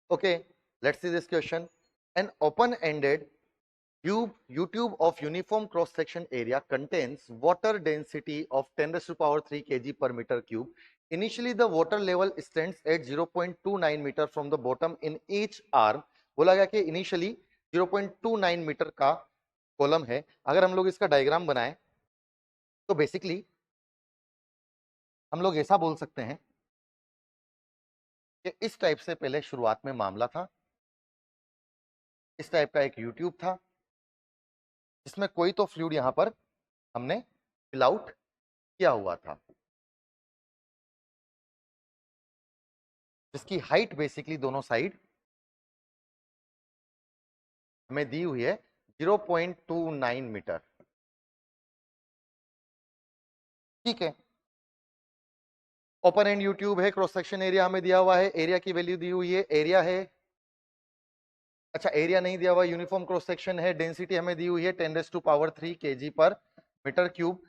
Okay, let's see this question. An open-ended U-tube of uniform cross-section area contains water density of 10 raised to power 3 kg per meter cube. Initially, the water level stands at 0.29 meter from the bottom in each arm. बोला गया कि initially 0.29 metre का column है. अगर हम लोग इसका diagram बनाएं तो बेसिकली हम लोग ऐसा बोल सकते हैं कि इस टाइप से पहले शुरुआत में मामला था. इस टाइप का एक यूट्यूब था जिसमें कोई तो फ्लूइड यहां पर हमने फिल आउट किया हुआ था, जिसकी हाइट बेसिकली दोनों साइड हमें दी हुई है 0.29 मीटर. ठीक है, ओपन एंड यूट्यूब है, क्रॉस सेक्शन एरिया हमें दिया हुआ है, एरिया की वैल्यू दी हुई है, एरिया है, अच्छा एरिया नहीं दिया हुआ, यूनिफॉर्म क्रॉस सेक्शन है, डेंसिटी हमें दी हुई है 10 raise to power 3 kg per metre cube.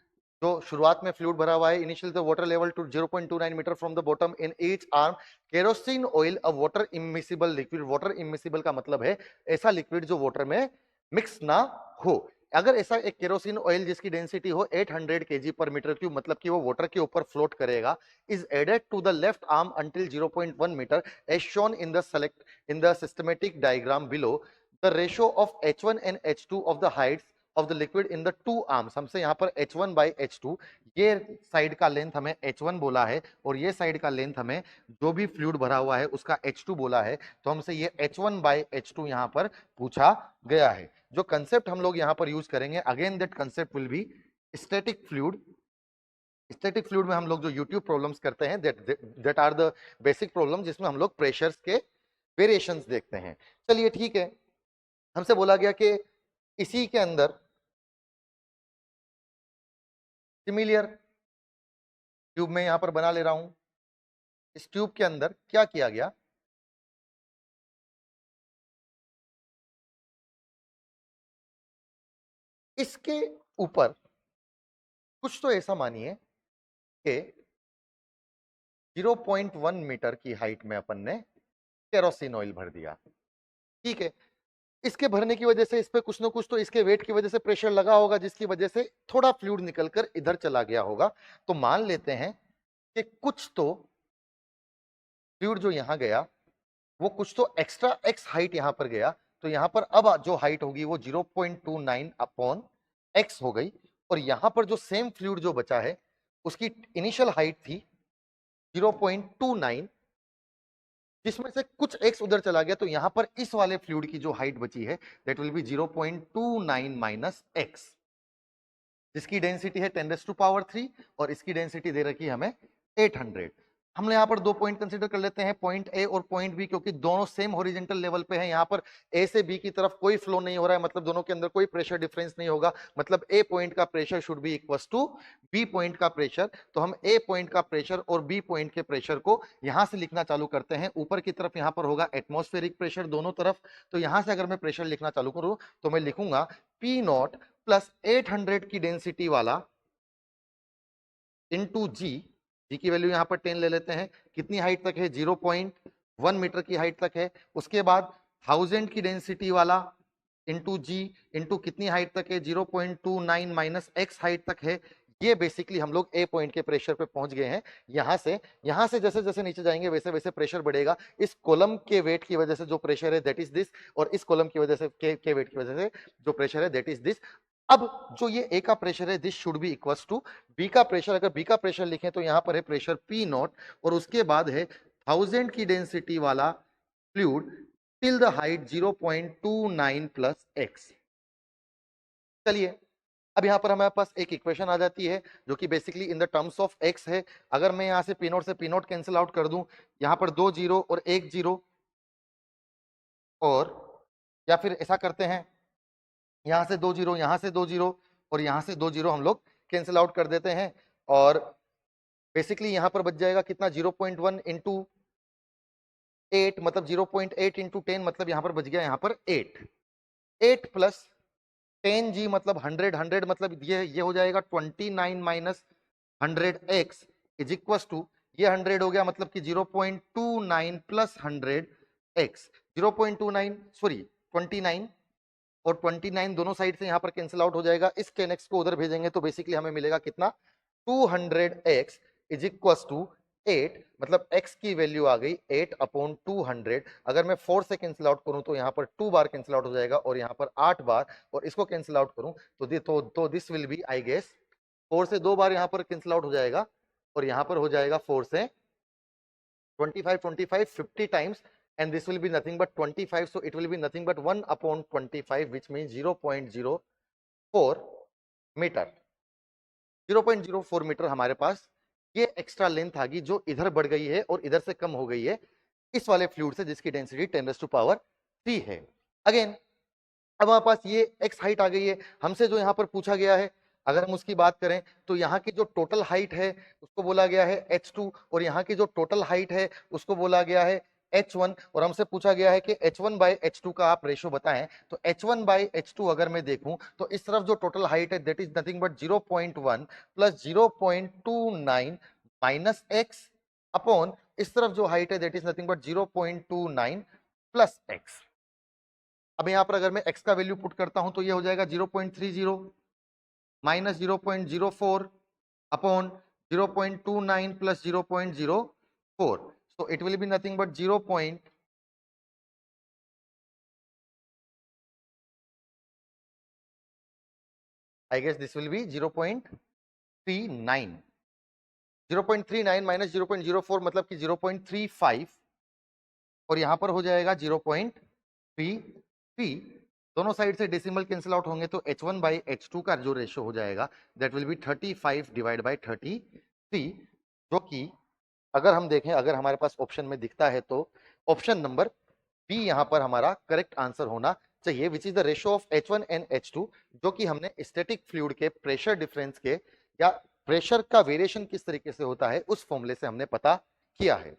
जो शुरुआत में फ्लूइड भरा हुआ है, initial the water level to 0.29 metre from the bottom in each arm. Kerosene oil a water immiscible liquid. Water immiscible का मतलब है ऐसा लिक्विड जो वाटर में मिक्स ना हो. अगर ऐसा एक केरोसिन ऑयल जिसकी डेंसिटी हो 800 kg पर मीटर क्यूब, मतलब कि वो वाटर के ऊपर फ्लोट करेगा, is added to the left arm until 0.1 metre as shown in the systematic diagram below. The ratio of H1 and H2 of the heights of the liquid in the two arms. हमसे यहाँ पर H1 by H2, ये side का length हमें H1 बोला है और ये साइड का लेंथ हमें जो भी फ्लूइड भरा हुआ है उसका H2 बोला है. तो हमसे ये H1 by H2 यहाँ पर पूछा गया है. जो कंसेप्ट हम लोग यहाँ पर यूज करेंगे, again that concept will be static fluid. Static fluid में हम लोग जो यूट्यूब प्रॉब्लम्स करते हैं, that are the basic problem जिसमें हम लोग प्रेशर्स के वेरिएशंस देखते हैं. चलिए ठीक है, हमसे बोला गया कि इसी के अंदर सिमिलर ट्यूब में यहां पर बना ले रहा हूं. इस ट्यूब के अंदर क्या किया गया, इसके ऊपर कुछ तो ऐसा मानिए कि 0.1 मीटर की हाइट में अपन ने केरोसिन ऑयल भर दिया. ठीक है, इसके भरने की वजह से इस पे कुछ ना कुछ तो इसके वेट की वजह से प्रेशर लगा होगा, जिसकी वजह से थोड़ा फ्लूइड निकलकर इधर चला गया होगा. तो मान लेते हैं कि कुछ तो फ्लूइड जो यहां गया वो कुछ तो एक्स्ट्रा एक्स हाइट यहां पर गया. तो यहां पर अब जो हाइट होगी वो 0.29 अपॉन एक्स हो गई. और यहां पर जो सेम फ्लूइड जो बचा है उसकी इनिशियल हाइट थी 0.29, जिसमें से कुछ एक्स उधर चला गया. तो यहां पर इस वाले फ्लूइड की जो हाइट बची है that will be 0.29 minus x, जिसकी डेंसिटी है 10 रेज़ टू पावर 3 और इसकी डेंसिटी दे रखी है हमें 800. हमने यहाँ पर दो पॉइंट कंसीडर कर लेते हैं, पॉइंट ए और पॉइंट बी, क्योंकि दोनों सेम हॉरिजॉन्टल लेवल पे हैं. यहाँ पर ए से बी की तरफ कोई फ्लो नहीं हो रहा है, मतलब दोनों के अंदर कोई प्रेशर डिफरेंस नहीं होगा. मतलब ए पॉइंट का pressure should be equal to B point का प्रेशर. तो हम ए पॉइंट का प्रेशर और बी पॉइंट के प्रेशर को यहां से लिखना चालू करते हैं. ऊपर की तरफ यहाँ पर होगा एटमॉस्फेरिक प्रेशर दोनों तरफ. तो यहां से अगर मैं प्रेशर लिखना चालू करूं तो मैं लिखूंगा पी नॉट प्लस 800 की डेंसिटी वाला इनटू जी. जी की वैल्यू यहां पर 10 ले लेते हैं. कितनी हाइट तक है, 0.1 मीटर की हाइट तक है. उसके बाद 1000 की डेंसिटी वाला इनटू जी इनटू कितनी हाइट तक है, 0.29 माइनस एक्स हाइट तक है. ये बेसिकली हम लोग ए पॉइंट के प्रेशर पे पहुंच गए हैं. यहां से जैसे जैसे नीचे जाएंगे वैसे वैसे प्रेशर बढ़ेगा. इस कॉलम के वेट की वजह से जो प्रेशर है दैट इज दिस, और इस कॉलम की वजह से के वेट की वजह से जो प्रेशर है दैट इज दिस. अब जो ये ए का प्रेशर है this should be equals to B का प्रेशर. अगर बी का प्रेशर लिखें तो यहां पर है प्रेशर पी नॉट और उसके बाद है 1000 की डेंसिटी वाला fluid till the height 0.29 plus x. चलिए, अब यहां पर हमारे पास एक इक्वेशन आ जाती है जो कि basically in the terms of x है. अगर मैं यहां से पी नॉट से पी नॉट कैंसिल आउट कर दूं, यहां पर 2 जीरो और 1 जीरो, और या फिर ऐसा करते हैं यहां से 2 जीरो, यहां से 2 जीरो और यहां से 2 जीरो हम लोग कैंसिल आउट कर देते हैं. और बेसिकली यहां पर बच जाएगा कितना, 0.1 इंटू 8 मतलब 0.8 इंटू 10, मतलब यहां पर बच गया यहां पर 8. 8 प्लस 10 जी मतलब 100, 100 मतलब ये हो जाएगा 29 minus 100 x is equal to, ये 100 हो गया मतलब कि 0.29 प्लस 100 x 0.29 सॉरी 29 और 29 दोनों साइड से यहां पर कैंसिल आउट हो जाएगा। इस 10x को उधर भेजेंगे तो बेसिकली हमें मिलेगा कितना 200x इज इक्वल टू 8, मतलब x की वैल्यू आ गई 8/200। अगर मैं 4 से कैंसिल आउट करूं तो यहां पर 2 बार कैंसिल आउट हो जाएगा और यहां पर 8 बार, और इसको कैंसिल आउट करूं तो this will be I guess 4 से 2 बार यहां पर कैंसिल आउट हो जाएगा और यहां पर हो जाएगा 4 से 25 25 50 times, and this will be nothing but 25, so it will be nothing but 1/25, which means 0.04 metre. 0.04 metre हमारे पास ये एक्स्ट्रा लेंथ आ गई जो इधर बढ़ गई है और इधर से कम हो गई है इस वाले फ्लूइड से जिसकी डेंसिटी 10⁻³ है। अगेन अब हमारे पास ये x हाइट आ गई है। हमसे जो यहाँ पर पूछा गया है, अगर हम उसकी बात करें तो यहाँ की जो टोटल हाइट है उसको बोला गया है h2, और यहाँ की जो टोटल हाइट है उसको बोला गया है h1, और हमसे पूछा गया है कि h1/h2 का आप रेशो बताएं। तो h1/h2 अगर मैं देखूं तो इस तरफ जो टोटल हाइट है that is nothing but 0.1 plus 0.29 minus x upon इस तरफ जो हाइट है that is nothing but 0.29 plus x। अब यहाँ पर अगर मैं x का वैल्यू पुट करता हूं तो ये हो जाएगा 0.30 minus 0.04 upon 0.29 plus 0.04, so it will be nothing but 0. I guess this will be 0.39 minus 0.04 मतलब कि 0.35, और यहां पर हो जाएगा 0.33। दोनों साइड से डेसिमल कैंसिल आउट होंगे तो h1/h2 का जो रेशियो हो जाएगा दैट विल बी 35/33, जो कि अगर हम देखें, अगर हमारे पास ऑप्शन में दिखता है तो ऑप्शन नंबर बी यहां पर हमारा करेक्ट आंसर होना चाहिए, which is the ratio of H1 and H2, जो कि हमने स्टैटिक फ्लूइड के प्रेशर डिफरेंस के या प्रेशर का वेरिएशन किस तरीके से होता है उस फॉर्मूले से हमने पता किया है।